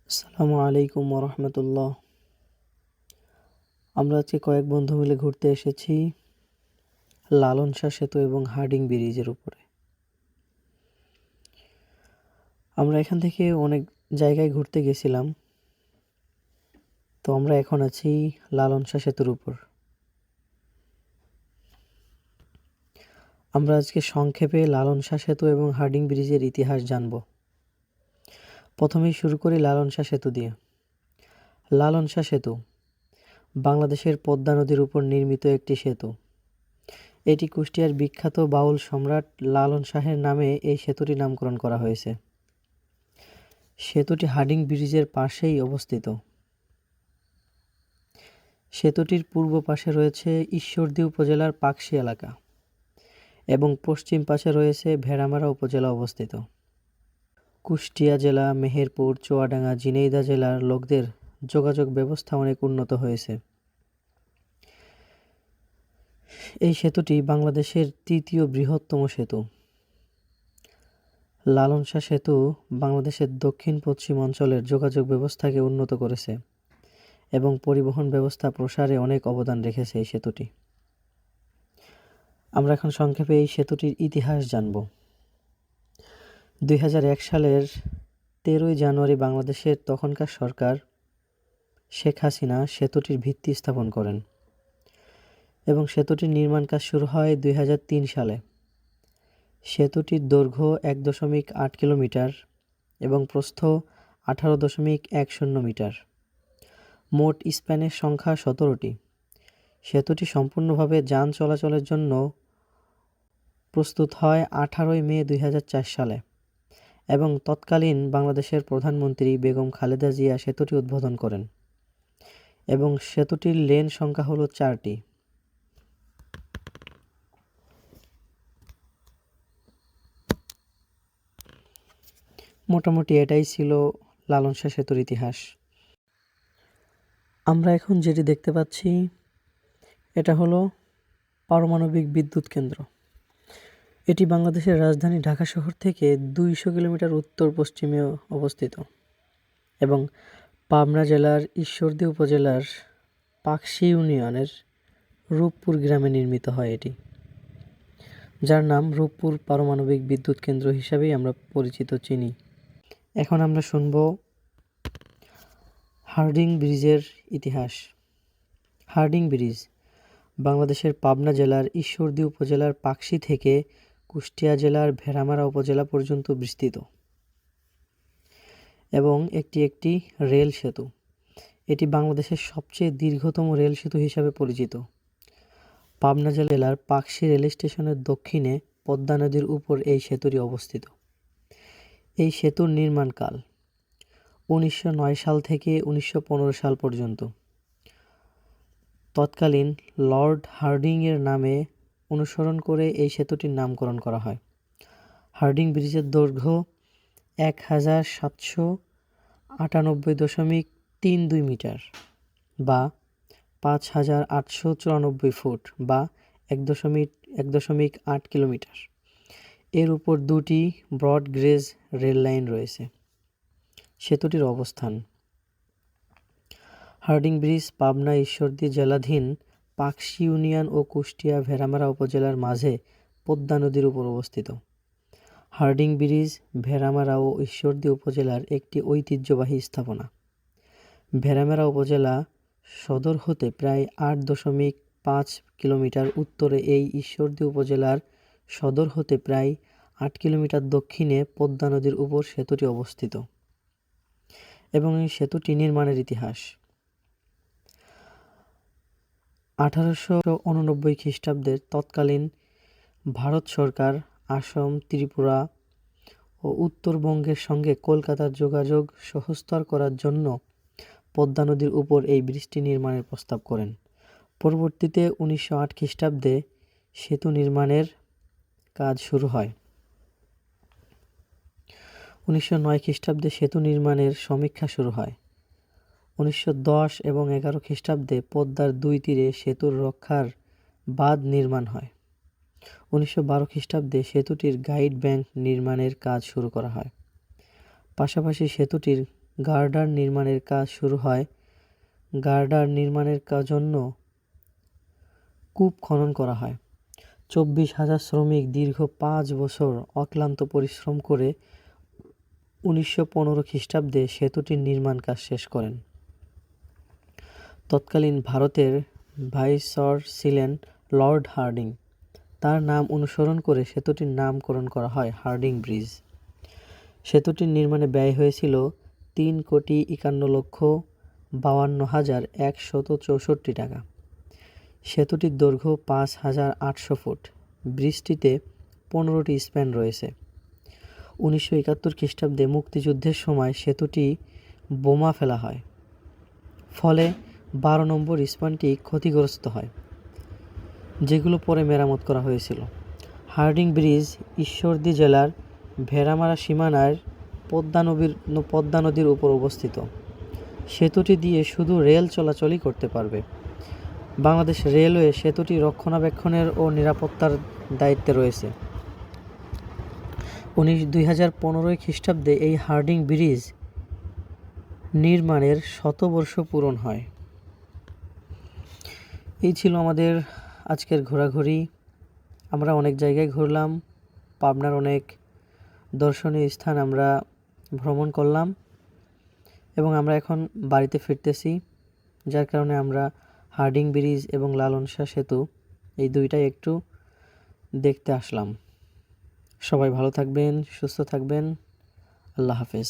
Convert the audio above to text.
আসসালামু আলাইকুম ওরহমতুল্লাহ। আমরা আজকে কয়েক বন্ধু মিলে ঘুরতে এসেছি লালন শাহ সেতু এবং হার্ডিং ব্রিজের উপরে। আমরা এখান থেকে অনেক জায়গায় ঘুরতে গেছিলাম, তো আমরা এখন আছি লালন শাহ সেতুর উপর। আমরা আজকে সংক্ষেপে লালন শাহ সেতু এবং হার্ডিং ব্রিজের ইতিহাস জানব। প্রথমেই শুরু করি লালন শাহ সেতু দিয়ে। লালন শাহ সেতু বাংলাদেশের পদ্মা নদীর উপর নির্মিত একটি সেতু। এটি কুষ্টিয়ার বিখ্যাত বাউল সম্রাট লালন শাহের নামে এই সেতুটি নামকরণ করা হয়েছে। সেতুটি হার্ডিং ব্রিজের পাশেই অবস্থিত। সেতুটির পূর্ব পাশে রয়েছে ঈশ্বরদী উপজেলার পাকশী এলাকা এবং পশ্চিম পাশে রয়েছে ভেড়ামারা উপজেলা অবস্থিত। কুষ্টিয়া জেলা, মেহেরপুর, চুয়াডাঙ্গা, ঝিনাইদহ জেলার লোকদের যোগাযোগ ব্যবস্থা অনেক উন্নত হয়েছে। এই সেতুটি বাংলাদেশের তৃতীয় বৃহত্তম সেতু। লালন শাহ সেতু বাংলাদেশের দক্ষিণ পশ্চিম অঞ্চলের যোগাযোগ ব্যবস্থাকে উন্নত করেছে এবং পরিবহন ব্যবস্থা প্রসারে অনেক অবদান রেখেছে এই সেতুটি। আমরা এখন সংক্ষেপে এই সেতুটির ইতিহাস জানব। 2001 সালের 13ই জানুয়ারি বাংলাদেশের তখনকার সরকার শেখ হাসিনা সেতুটির ভিত্তি স্থাপন করেন এবং সেতুটির নির্মাণ কাজ শুরু হয় 2003 সালে। সেতুটির দৈর্ঘ্য 1.8 কিলোমিটার এবং প্রস্থ 18.10 মিটার। মোট স্প্যানের সংখ্যা 17টি। সেতুটি সম্পূর্ণভাবে যান চলাচলের জন্য প্রস্তুত হয় 18 মে 2004 সালে এবং তৎকালীন বাংলাদেশের প্রধানমন্ত্রী বেগম খালেদা জিয়া সেতুটি উদ্বোধন করেন এবং সেতুটির লেন সংখ্যা হলো 4টি। মোটামুটি এটাই ছিল লালন শাহ সেতুর ইতিহাস। আমরা এখন যেটি দেখতে পাচ্ছি এটা হলো পারমাণবিক বিদ্যুৎ কেন্দ্র। এটি বাংলাদেশের রাজধানী ঢাকা শহর থেকে 200 কিলোমিটার উত্তর পশ্চিমে অবস্থিত এবং পাবনা জেলার ঈশ্বরদী উপজেলার পাকশী ইউনিয়নের রূপপুর গ্রামে নির্মিত হয় এটি, যার নাম রূপপুর পারমাণবিক বিদ্যুৎ কেন্দ্র হিসাবেই আমরা পরিচিত চিনি। এখন আমরা শুনব হার্ডিং ব্রিজের ইতিহাস। হার্ডিং ব্রিজ বাংলাদেশের পাবনা জেলার ঈশ্বরদী উপজেলার পাকশী থেকে কুষ্টিয়া জেলার ভেড়ামারা উপজেলা পর্যন্ত বিস্তৃত এবং একটি রেল সেতু। এটি বাংলাদেশের সবচেয়ে দীর্ঘতম রেল সেতু হিসাবে পরিচিত। পাবনা জেলার পাকশী রেল স্টেশনের দক্ষিণে পদ্মা নদীর উপর এই সেতুটি অবস্থিত। এই সেতুর নির্মাণকাল 1909 সাল থেকে 1915 সাল পর্যন্ত। তৎকালীন লর্ড হার্ডিংয়ের নামে অনুসরণ করে এই সেতুটির নামকরণ করা হয়। হার্ডিং ব্রিজের দৈর্ঘ্য 1798.32 মিটার বা 5894 ফুট বা 1.8 কিলোমিটার। এর উপর দুটি ব্রড গেজ রেল লাইন রয়েছে। সেতুটির অবস্থান: হার্ডিং ব্রিজ পাবনা ঈশ্বরদী জেলাধীন পাকশী ইউনিয়ন ও কুষ্টিয়া ভেড়ামারা উপজেলার মাঝে পদ্মা নদীর উপর অবস্থিত। হার্ডিং ব্রিজ ভেড়ামারা ও ঈশ্বরদী উপজেলার একটি ঐতিহ্যবাহী স্থাপনা। ভেড়ামারা উপজেলা সদর হতে প্রায় 8.5 কিলোমিটার উত্তরে এই ঈশ্বরদী উপজেলার সদর হতে প্রায় 8 কিলোমিটার দক্ষিণে পদ্মা নদীর উপর সেতুটি অবস্থিত এবং এই সেতুটি নির্মাণের ইতিহাস: 1889 খ্রিস্টাব্দে তৎকালীন ভারত সরকার আসাম, ত্রিপুরা ও উত্তরবঙ্গের সঙ্গে কলকাতার যোগাযোগ সহজতর করার জন্য পদ্মা নদীর উপর এই ব্রিজটি নির্মাণের প্রস্তাব করেন। পরবর্তীতে 1908 খ্রিস্টাব্দে সেতু নির্মাণের কাজ শুরু হয়। 1909 খ্রিস্টাব্দে সেতু নির্মাণের সমীক্ষা শুরু হয়। 1910 এবং 11 খ্রিস্টাব্দে পদ্মার দুই তীরে সেতুর রক্ষার বাঁধ নির্মাণ হয়। 1912 খ্রিস্টাব্দে সেতুটির গাইড ব্যাংক নির্মাণের কাজ শুরু করা হয়। পাশাপাশি সেতুটির গার্ডার নির্মাণের কাজ শুরু হয়। গার্ডার নির্মাণের জন্য কূপ খনন করা হয়। 24,000 শ্রমিক দীর্ঘ 5 বছর অক্লান্ত পরিশ্রম করে 1915 খ্রিস্টাব্দে সেতুটির নির্মাণ কাজ শেষ করেন। তৎকালীন ভারতের ভাইসরয় ছিলেন লর্ড হার্ডিং। তার নাম অনুসরণ করে সেতুটির নামকরণ করা হয় হার্ডিং ব্রিজ। সেতুটির নির্মাণে ব্যয় হয়েছিল 3,51,52,164 টাকা। সেতুটির দৈর্ঘ্য 5,800 ফুট। ব্রিজটিতে 15টি স্প্যান রয়েছে। 1971 খ্রিস্টাব্দে মুক্তিযুদ্ধের সময় সেতুটি বোমা ফেলা হয়, ফলে 12 নম্বর স্প্যানটি ক্ষতিগ্রস্ত হয়, যেগুলো পরে মেরামত করা হয়েছিল। হার্ডিং ব্রিজ ঈশ্বরদী জেলার ভেড়ামারা সীমানার পদ্মা নদীর উপর অবস্থিত। সেতুটি দিয়ে শুধু রেল চলাচলই করতে পারবে। বাংলাদেশ রেলওয়ে সেতুটি রক্ষণাবেক্ষণের ও নিরাপত্তার দায়িত্বে রয়েছে। 2015 খ্রিস্টাব্দে এই হার্ডিং ব্রিজ নির্মাণের 100 বর্ষ পূরণ হয়। এই ছিল আমাদের আজকের ঘোরাঘুরি। আমরা অনেক জায়গায় ঘুরলাম। পাবনার অনেক দর্শনীয় স্থান আমরা ভ্রমণ করলাম এবং আমরা এখন বাড়িতে ফিরতেছি, যার কারণে আমরা হার্ডিং ব্রিজ এবং লালন শাহ সেতু এই দুইটাই একটু দেখতে আসলাম। সবাই ভালো থাকবেন, সুস্থ থাকবেন। আল্লাহ হাফেজ।